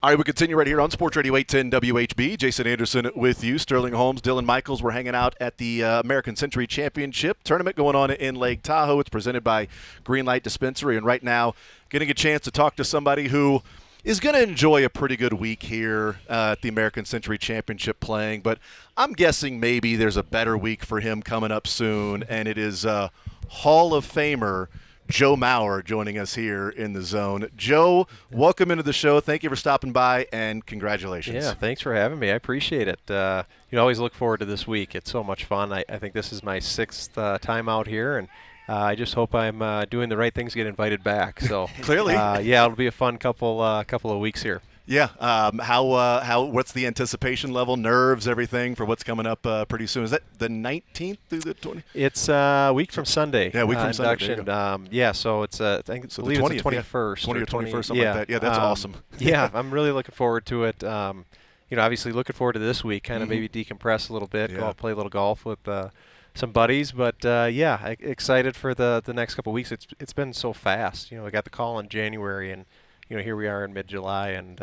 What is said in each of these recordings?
All right, we continue right here on Sports Radio 810 WHB. Jason Anderson with you. Sterling Holmes, Dylan Michaels. We're hanging out at the American Century Championship tournament going on in Lake Tahoe. It's presented by Greenlight Dispensary. And right now, getting a chance to talk to somebody who is going to enjoy a pretty good week here at the American Century Championship playing. But I'm guessing maybe there's a better week for him coming up soon. And it is Hall of Famer Joe Mauer joining us here in the zone. Joe, welcome into the show. Thank you for stopping by, and congratulations. Yeah, thanks for having me. I appreciate it. Always look forward to this week. It's so much fun. I think this is my sixth time out here, and I just hope I'm doing the right things to get invited back. So Clearly. It'll be a fun couple of weeks here. Yeah. What's the anticipation level, nerves, everything for what's coming up pretty soon? Is that the 19th through the 20th? It's a week from Sunday. Yeah, week from induction. Sunday. So it's I think so believe the 20th, it's the 21st. 20 or 21st, something like that. Yeah, that's awesome. Yeah, I'm really looking forward to it. Obviously looking forward to this week, kind of maybe decompress a little bit, go out play a little golf with some buddies. But, excited for the next couple of weeks. It's been so fast. I got the call in January, and here we are in mid-July, and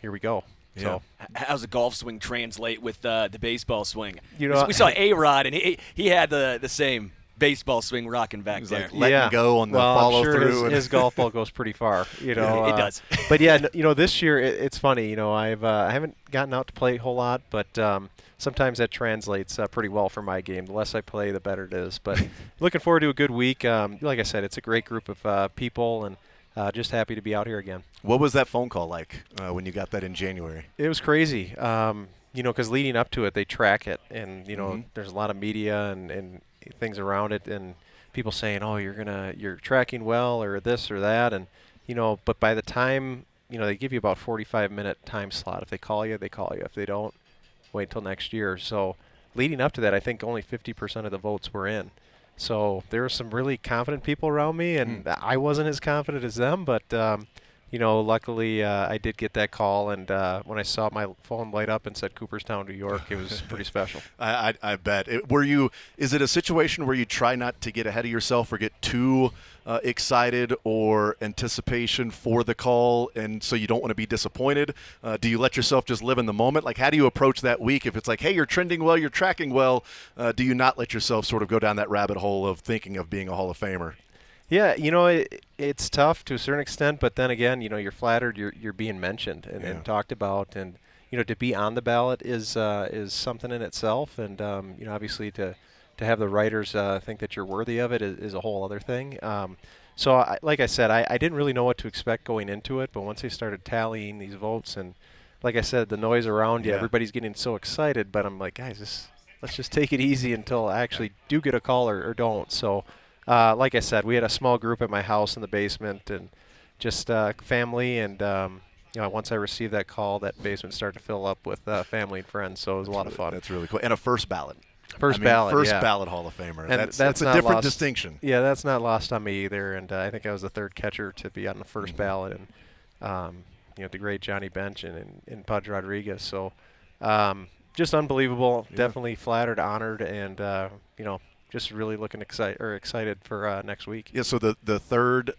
here we go. Yeah. So, how's the golf swing translate with the baseball swing? We saw A-Rod, and he had the same baseball swing rocking back there. Like letting go on the follow I'm sure through. His golf ball goes pretty far. It does. But this year it's funny. I haven't gotten out to play a whole lot, but sometimes that translates pretty well for my game. The less I play, the better it is. But looking forward to a good week. Like I said, it's a great group of people, and just happy to be out here again. What was that phone call like when you got that in January? It was crazy. Because leading up to it, they track it, and there's a lot of media and things around it, and people saying, "Oh, you're tracking well," or this or that, and But by the time they give you about 45-minute time slot. If they call you, they call you. If they don't, wait till next year. So leading up to that, I think only 50% of the votes were in. So there were some really confident people around me, and I wasn't as confident as them, but luckily I did get that call, and when I saw my phone light up and said Cooperstown, New York, it was pretty special. I bet. Is it a situation where you try not to get ahead of yourself or get too excited or anticipation for the call, and so you don't want to be disappointed? Do you let yourself just live in the moment? Like, how do you approach that week? If it's like, hey, you're trending well, you're tracking well, do you not let yourself sort of go down that rabbit hole of thinking of being a Hall of Famer? Yeah, it's tough to a certain extent, but then again, you're flattered, you're being mentioned and talked about, and to be on the ballot is something in itself, and obviously to have the writers think that you're worthy of it is a whole other thing. Like I said, I didn't really know what to expect going into it, but once they started tallying these votes, and like I said, the noise around you, everybody's getting so excited, but I'm like, guys, let's just take it easy until I actually do get a call or don't. So. Like I said, we had a small group at my house in the basement, and just family. And once I received that call, that basement started to fill up with family and friends. So it was a lot of fun. That's really cool. And a first ballot. First ballot Hall of Famer. And that's a different distinction. Yeah, that's not lost on me either. And I think I was the third catcher to be on the first ballot, and the great Johnny Bench and Pudge Rodriguez. So just unbelievable. Yeah. Definitely flattered, honored, and just really looking excited for next week. Yeah, so the third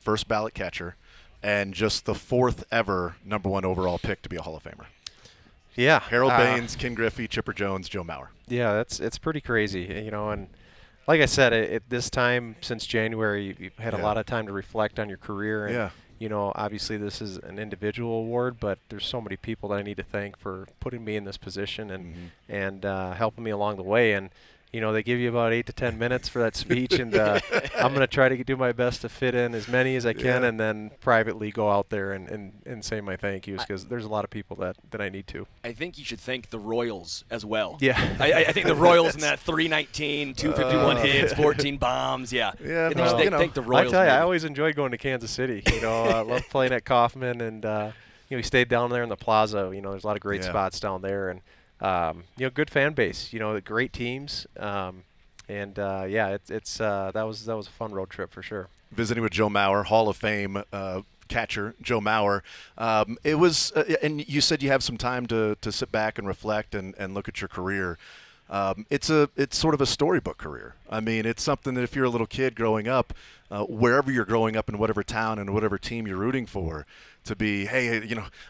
first ballot catcher and just the fourth ever number one overall pick to be a Hall of Famer. Yeah. Harold Baines, Ken Griffey, Chipper Jones, Joe Mauer. Yeah, it's pretty crazy, and like I said, at this time since January, you've had a lot of time to reflect on your career. And, obviously this is an individual award, but there's so many people that I need to thank for putting me in this position and helping me along the way. And they give you about 8 to 10 minutes for that speech, and I'm going to try to do my best to fit in as many as I can, and then privately go out there and say my thank yous, because there's a lot of people that I need to. I think you should thank the Royals as well. Yeah. I think the Royals in that 319, 251 hits, 14 bombs. Yeah. Yeah. Thank the Royals. I tell you, I always enjoyed going to Kansas City. I love playing at Kauffman, and we stayed down there in the plaza. There's a lot of great spots down there, and good fan base, great teams. That was a fun road trip for sure. Visiting with Joe Mauer, Hall of Fame catcher Joe Mauer. It was, and you said you have some time to sit back and reflect and look at your career. it's sort of a storybook career. I mean, it's something that if you're a little kid growing up, wherever you're growing up in whatever town and whatever team you're rooting for, to be, hey,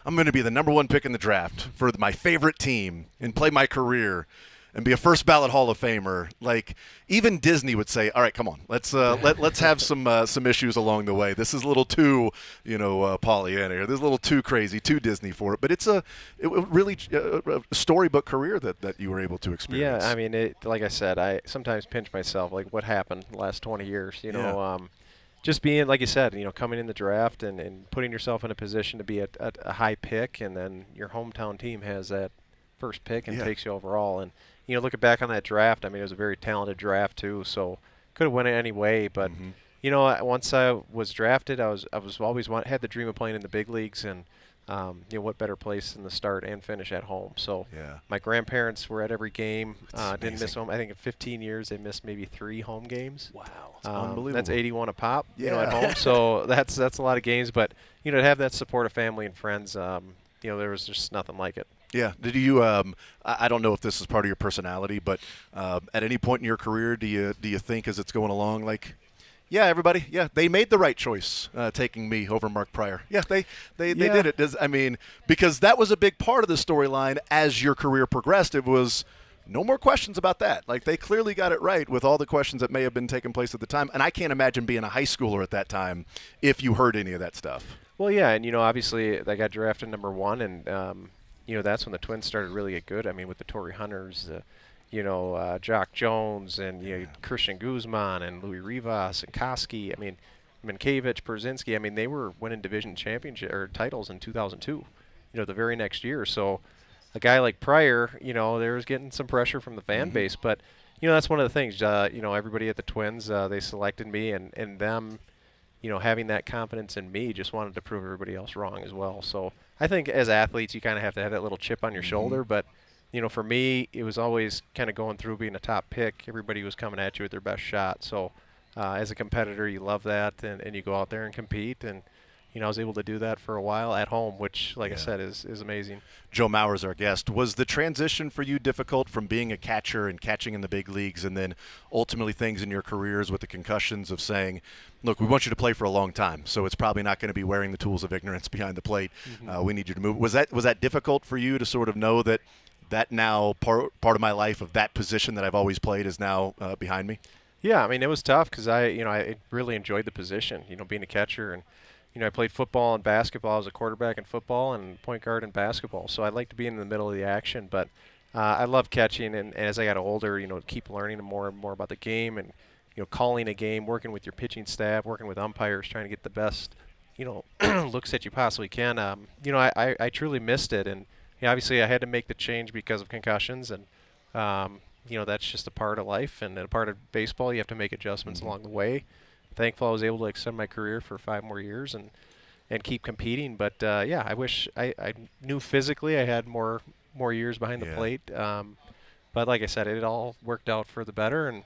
I'm going to be the number 1 pick in the draft for my favorite team and play my career and be a first ballot Hall of Famer. Like, even Disney would say, all right, come on, let's have some issues along the way. This is a little too, Pollyanna here. This is a little too crazy, too Disney for it. But it's really a storybook career that you were able to experience. Yeah, I mean, like I said, I sometimes pinch myself, like what happened the last 20 years, just being, like you said, coming in the draft and putting yourself in a position to be at a high pick, and then your hometown team has that first pick and takes you overall. And, looking back on that draft, I mean, it was a very talented draft too, so could have went it any way. But, once I was drafted, I was always had the dream of playing in the big leagues, and, what better place than the start and finish at home. So my grandparents were at every game, didn't miss home. I think in 15 years they missed maybe 3 home games. Wow. Unbelievable. That's 81 a pop, at home. So that's a lot of games. But, to have that support of family and friends, there was just nothing like it. Yeah. Did you? I don't know if this is part of your personality, but at any point in your career, do you think as it's going along, like, yeah, everybody, they made the right choice taking me over Mark Pryor. Yeah, they did it. Because that was a big part of the storyline as your career progressed. It was no more questions about that. Like, they clearly got it right with all the questions that may have been taking place at the time. And I can't imagine being a high schooler at that time if you heard any of that stuff. Well, yeah, and obviously they got drafted number 1, and that's when the Twins started really get good. I mean, with the Torrey Hunters, Jock Jones, and Christian Guzman and Louis Rivas and Koski. I mean, Minkiewicz, Perzinski. I mean, they were winning division championship or titles in 2002. The very next year. So a guy like Pryor, there was getting some pressure from the fan base, but that's one of the things. Everybody at the Twins, they selected me, and them, having that confidence in me, just wanted to prove everybody else wrong as well. So I think as athletes, you kind of have to have that little chip on your shoulder. But, for me, it was always kind of going through being a top pick. Everybody was coming at you with their best shot. So as a competitor, you love that, and you go out there and compete. And, I was able to do that for a while at home, which, like I said, is amazing. Joe Mauer's our guest. Was the transition for you difficult from being a catcher and catching in the big leagues, and then ultimately things in your careers with the concussions of saying, look, we want you to play for a long time, so it's probably not going to be wearing the tools of ignorance behind the plate. We need you to move. Was that difficult for you to sort of know that now part of my life of that position that I've always played is now behind me? Yeah, I mean, it was tough because I really enjoyed the position, being a catcher. And I played football and basketball. I was a quarterback in football and point guard in basketball. So I like to be in the middle of the action. But I love catching. And as I got older, keep learning more and more about the game and, calling a game, working with your pitching staff, working with umpires, trying to get the best, looks that you possibly can. I truly missed it. And obviously I had to make the change because of concussions. And, that's just a part of life and a part of baseball. You have to make adjustments along the way. Thankful I was able to extend my career for 5 more years and keep competing. But, I wish I knew physically I had more years behind the plate. But like I said, it all worked out for the better. And,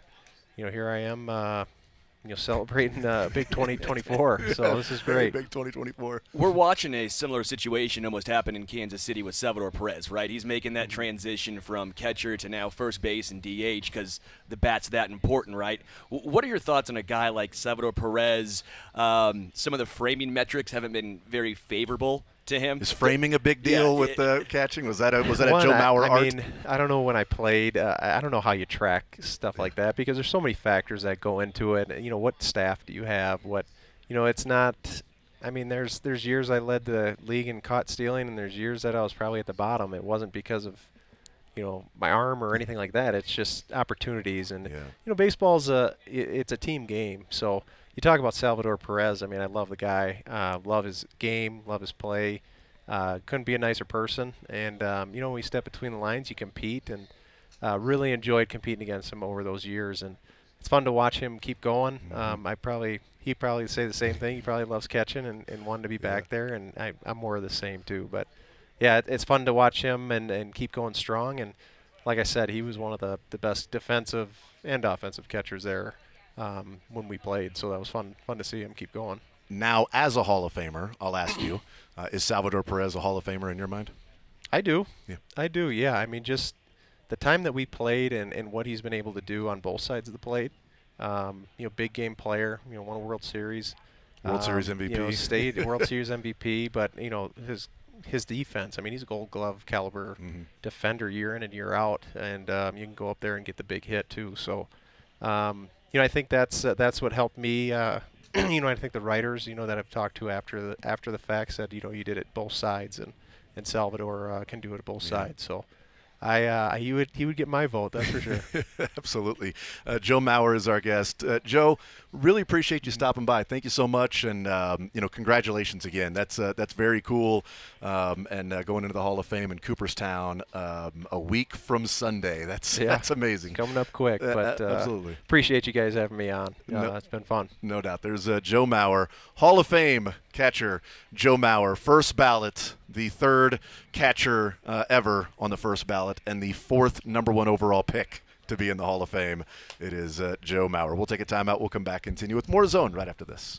here I am, celebrating big 2024. So this is great. Big 2024. We're watching a similar situation almost happen in Kansas City with Salvador Perez, right? He's making that transition from catcher to now first base and DH because the bat's that important, right? What are your thoughts on a guy like Salvador Perez? Some of the framing metrics haven't been very favorable to him. Is framing a big deal with the catching? Was that a Joe Mauer art? I mean, I don't know when I played. I don't know how you track stuff like that because there's so many factors that go into it. What staff do you have? It's not. I mean, there's years I led the league in caught stealing, and there's years that I was probably at the bottom. It wasn't because of my arm or anything like that. It's just opportunities, and baseball's it's a team game. So you talk about Salvador Perez. I mean, I love the guy. Love his game. Love his play. Couldn't be a nicer person. And when we step between the lines, you compete, and really enjoyed competing against him over those years. And it's fun to watch him keep going. He'd probably say the same thing. He probably loves catching and wanted to be back there. And I'm more of the same too. But yeah, it's fun to watch him and keep going strong. And like I said, he was one of the best defensive and offensive catchers there when we played. So that was fun to see him keep going. Now, as a Hall of Famer, I'll ask you, is Salvador Perez a Hall of Famer in your mind? I do. Yeah. I do, yeah. I mean, just the time that we played and what he's been able to do on both sides of the plate. Big game player. Won a World Series. World Series MVP. State World Series MVP. But his defense. I mean, he's a Gold Glove caliber defender year in and year out, and you can go up there and get the big hit too. So, I think that's what helped me. I think the writers, that I've talked to after the fact said, you did it both sides, and Salvador can do it at both sides. So. He would get my vote, that's for sure. Absolutely. Joe Mauer is our guest. Joe, really appreciate you stopping by. Thank you so much, and congratulations again. That's very cool. And going into the Hall of Fame in Cooperstown a week from Sunday. That's amazing. Coming up quick, but absolutely. Appreciate you guys having me on. It's been fun. No doubt. There's Joe Mauer, Hall of Fame catcher. Joe Mauer, first ballot, the third catcher ever on the first ballot, and the fourth #1 overall pick to be in the Hall of Fame. It is Joe Mauer. We'll take a timeout. We'll come back, continue with more Zone right after this.